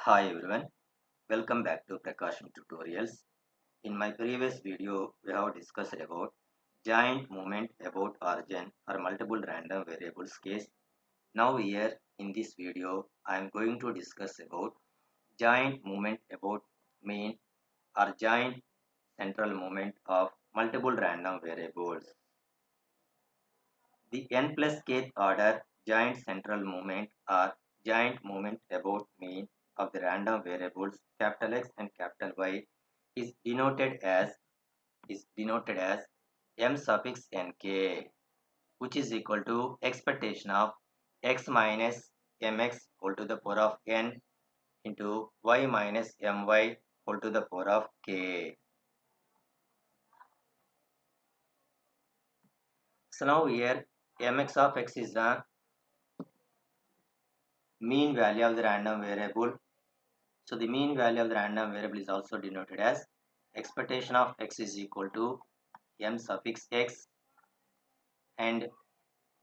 Hi everyone, welcome back to PRAKASAM tutorials. In my previous video, we have discussed about giant movement about origin or multiple random variables case. Now here in this video, I am going to discuss about giant movement about mean or giant central movement of multiple random variables. The n plus kth order giant central movement or giant movement about mean of the random variables capital X and capital Y is denoted as m suffix nk, which is equal to expectation of x minus mx whole to the power of n into y minus my whole to the power of k. So now here mx of x is the mean value of the random variable. So the mean value of the random variable is also denoted as expectation of x is equal to m suffix x, and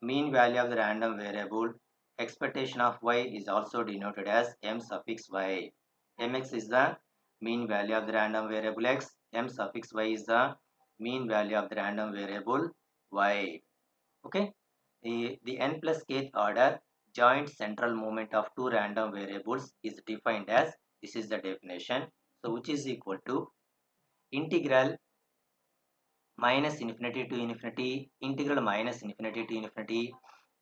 mean value of the random variable expectation of y is also denoted as m suffix y. Mx is the mean value of the random variable x, m suffix y is the mean value of the random variable y. Okay, the n plus kth order joint central movement of two random variables is defined as, this is the definition, so which is equal to integral minus infinity to infinity integral minus infinity to infinity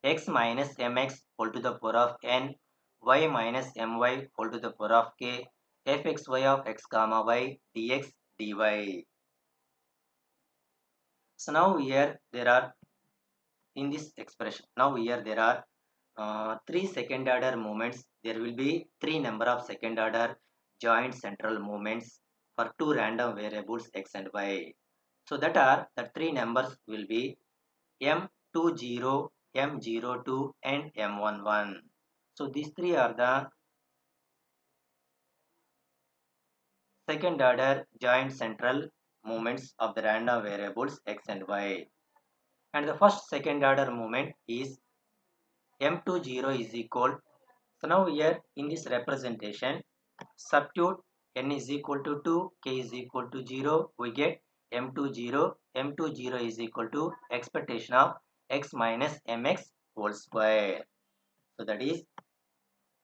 x minus mx whole to the power of n y minus my whole to the power of k fxy of x comma y dx dy. So now here there are, in this expression, now here there are three second order movements. There will be three number of second order joint central movements for two random variables x and y. So that are the three numbers will be m20, m02 and m11. So these three are the second order joint central movements of the random variables x and y. And the first second order movement is m20 is equal. So now here in this representation, substitute n is equal to 2, k is equal to 0, we get m20. M20 is equal to expectation of x minus mx whole square. So that is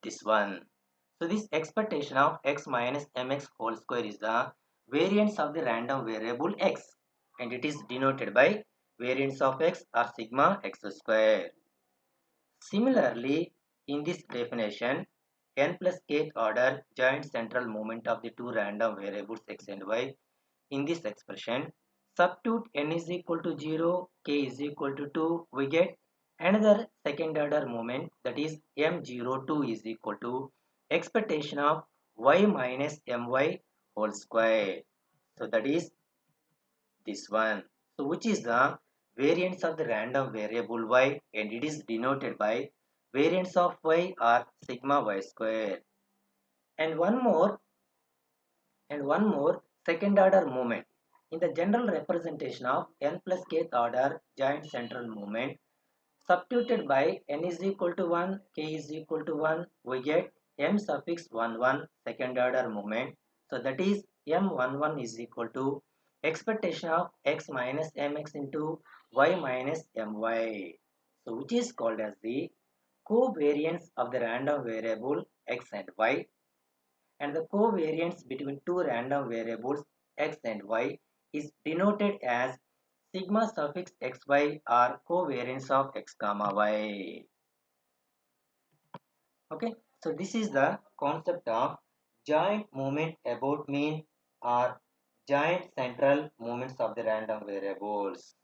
this one. So this expectation of x minus mx whole square is the variance of the random variable x, and it is denoted by variance of x or sigma x square. Similarly, in this definition, n plus kth order joint central movement of the two random variables x and y, in this expression, substitute n is equal to 0, k is equal to 2, we get another second order movement, that is m02 is equal to expectation of y minus my whole square. So that is this one. So which is the variance of the random variable y, and it is denoted by variance of y or sigma y square. And one more second order movement. In the general representation of n plus kth order joint central movement, substituted by n is equal to 1, k is equal to 1, we get m suffix 11 second order movement. So that is m11 is equal to expectation of x minus mx into y minus my. So which is called as the covariance of the random variable x and y, and the covariance between two random variables x and y is denoted as sigma suffix xy or covariance of x comma y. Okay, so this is the concept of joint movement about mean or giant central movements of the random variables.